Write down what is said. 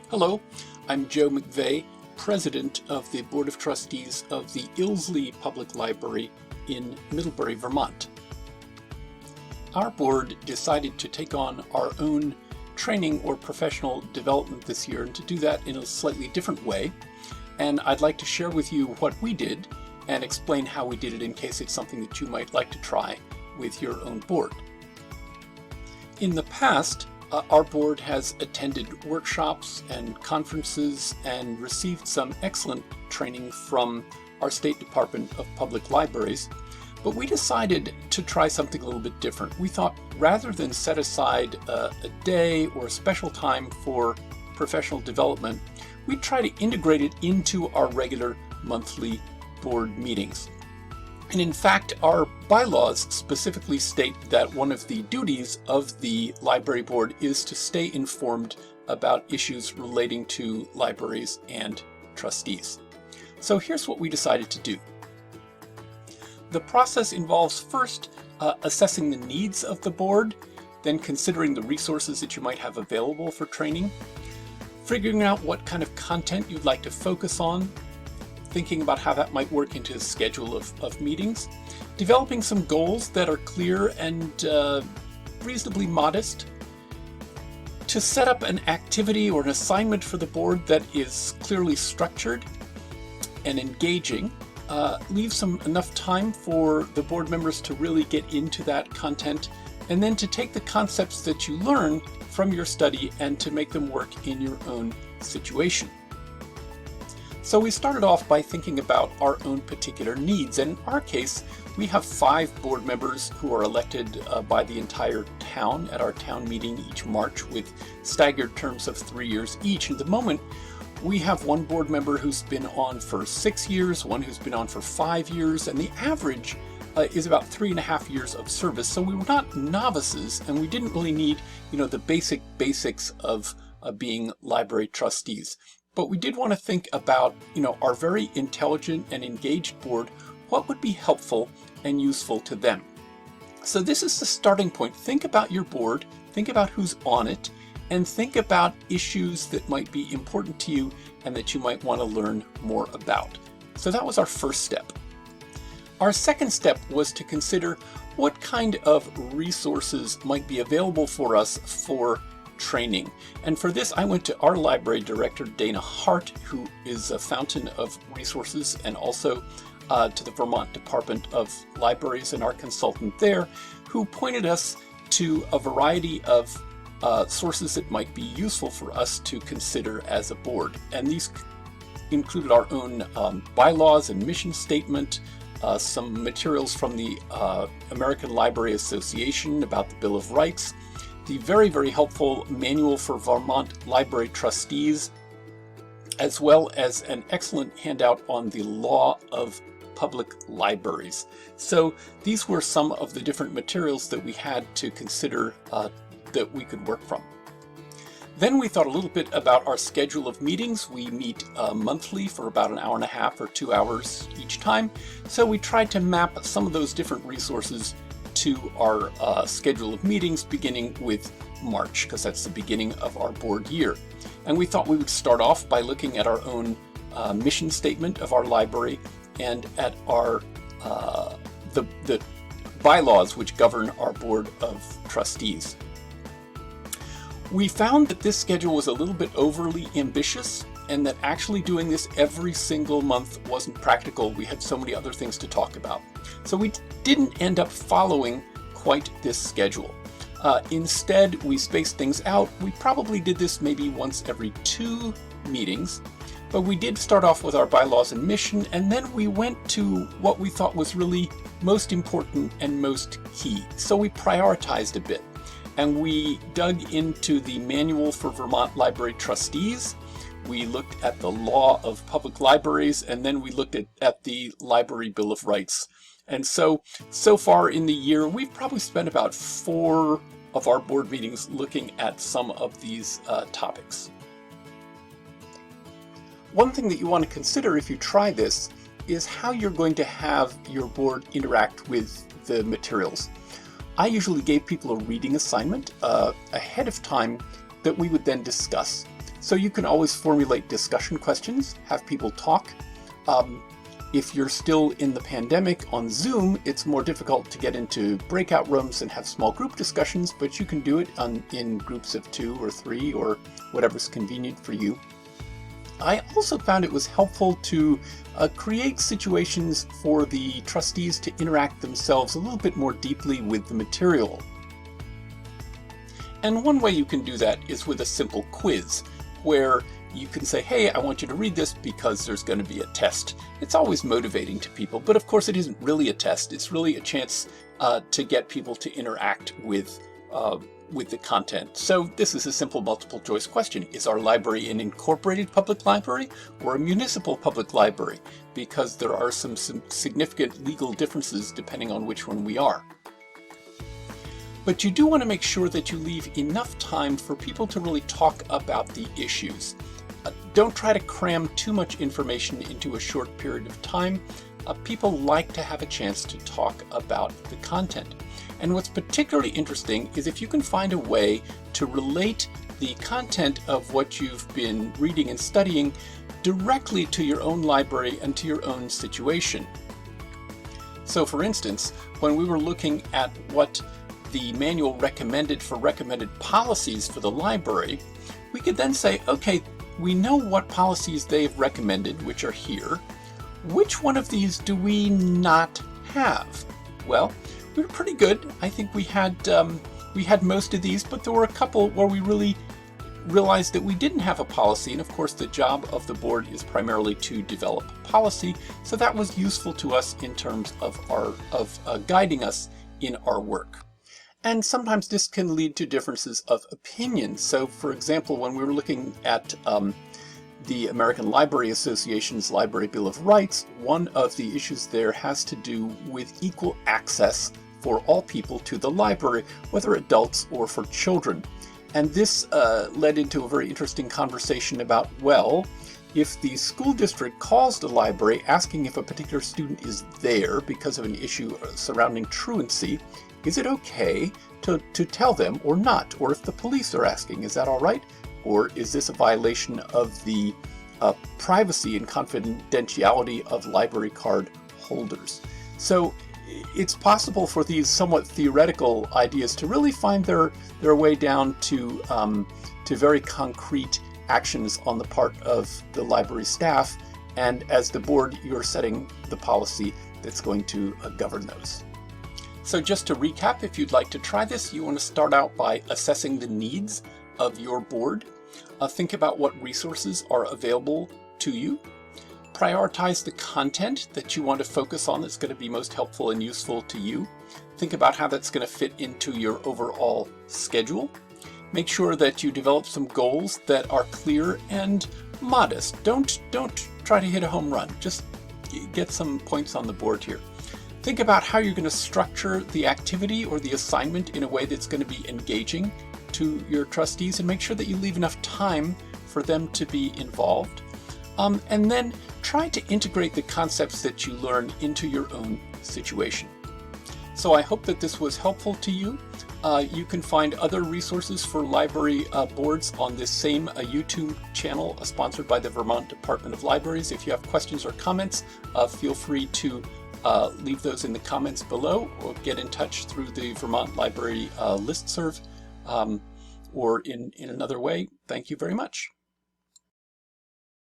Hello, I'm Joe McVeigh, President of the Board of Trustees of the Ilsley Public Library in Middlebury, Vermont. Our board decided to take on our own training or professional development this year, and to do that in a slightly different way. And I'd like to share with you what we did and explain how we did it in case it's something that you might like to try with your own board. In the past, our board has attended workshops and conferences and received some excellent training from our State Department of Public Libraries, but we decided to try something a little bit different. We thought rather than set aside a day or a special time for professional development, we'd try to integrate it into our regular monthly board meetings. And in fact, our bylaws specifically state that one of the duties of the library board is to stay informed about issues relating to libraries and trustees. So here's what we decided to do. The process involves first assessing the needs of the board, then considering the resources that you might have available for training, figuring out what kind of content you'd like to focus on, thinking about how that might work into a schedule of meetings, developing some goals that are clear and reasonably modest, to set up an activity or an assignment for the board that is clearly structured and engaging, leave enough time for the board members to really get into that content, and then to take the concepts that you learn from your study and to make them work in your own situation. So we started off by thinking about our own particular needs. And in our case, we have 5 board members who are elected by the entire town at our town meeting each March with staggered terms of 3 years each. At the moment, we have one board member who's been on for 6 years, one who's been on for 5 years, and the average is about 3.5 years of service. So we were not novices, and we didn't really need, the basics of being library trustees. But we did want to think about, our very intelligent and engaged board, what would be helpful and useful to them. So this is the starting point. Think about your board, think about who's on it, and think about issues that might be important to you and that you might want to learn more about. So that was our first step. Our second step was to consider what kind of resources might be available for us for training. And for this, I went to our library director, Dana Hart, who is a fountain of resources, and also to the Vermont Department of Libraries and our consultant there, who pointed us to a variety of sources that might be useful for us to consider as a board. And these included our own bylaws and mission statement, some materials from the American Library Association about the Bill of Rights, the very, very helpful manual for Vermont library trustees, as well as an excellent handout on the law of public libraries. So these were some of the different materials that we had to consider that we could work from. Then we thought a little bit about our schedule of meetings. We meet monthly for about an hour and a half or 2 hours each time. So we tried to map some of those different resources to our schedule of meetings beginning with March, because that's the beginning of our board year. And we thought we would start off by looking at our own mission statement of our library and at our the bylaws which govern our board of trustees. We found that this schedule was a little bit overly ambitious, and that actually doing this every single month wasn't practical. We had so many other things to talk about. So we didn't end up following quite this schedule. Instead, we spaced things out. We probably did this maybe once every 2 meetings, but we did start off with our bylaws and mission, and then we went to what we thought was really most important and most key. So we prioritized a bit, and we dug into the manual for Vermont library trustees. We looked at the law of public libraries, and then we looked at the Library Bill of Rights. And so far in the year, we've probably spent about 4 of our board meetings looking at some of these topics. One thing that you want to consider if you try this is how you're going to have your board interact with the materials. I usually gave people a reading assignment ahead of time that we would then discuss. So you can always formulate discussion questions, have people talk. If you're still in the pandemic on Zoom, it's more difficult to get into breakout rooms and have small group discussions, but you can do it in groups of 2 or 3 or whatever's convenient for you. I also found it was helpful to create situations for the trustees to interact themselves a little bit more deeply with the material. And one way you can do that is with a simple quiz, where you can say, hey, I want you to read this because there's going to be a test. It's always motivating to people, but of course it isn't really a test. It's really a chance to get people to interact with the content. So this is a simple multiple choice question. Is our library an incorporated public library or a municipal public library? Because there are some significant legal differences depending on which one we are. But you do want to make sure that you leave enough time for people to really talk about the issues. Don't try to cram too much information into a short period of time. People like to have a chance to talk about the content. And what's particularly interesting is if you can find a way to relate the content of what you've been reading and studying directly to your own library and to your own situation. So for instance, when we were looking at what the manual recommended for recommended policies for the library, we could then say, okay, we know what policies they've recommended, which are here. Which one of these do we not have? Well, we were pretty good. I think we had most of these, but there were a couple where we really realized that we didn't have a policy. And of course, the job of the board is primarily to develop policy. So that was useful to us in terms of guiding us in our work. And sometimes this can lead to differences of opinion. So for example, when we were looking at the American Library Association's Library Bill of Rights, one of the issues there has to do with equal access for all people to the library, whether adults or for children. And this led into a very interesting conversation about, well, if the school district calls the library asking if a particular student is there because of an issue surrounding truancy, is it okay to tell them or not? Or if the police are asking, is that all right? Or is this a violation of the privacy and confidentiality of library card holders? So it's possible for these somewhat theoretical ideas to really find their way down to very concrete actions on the part of the library staff. And as the board, you're setting the policy that's going to govern those. So just to recap, if you'd like to try this, you want to start out by assessing the needs of your board. Think about what resources are available to you. Prioritize the content that you want to focus on that's going to be most helpful and useful to you. Think about how that's going to fit into your overall schedule. Make sure that you develop some goals that are clear and modest. Don't try to hit a home run. Just get some points on the board here. Think about how you're going to structure the activity or the assignment in a way that's going to be engaging to your trustees, and make sure that you leave enough time for them to be involved. And then try to integrate the concepts that you learn into your own situation. So I hope that this was helpful to you. You can find other resources for library boards on this same YouTube channel sponsored by the Vermont Department of Libraries. If you have questions or comments, feel free to leave those in the comments below, or get in touch through the Vermont Library listserv, or in another way. Thank you very much.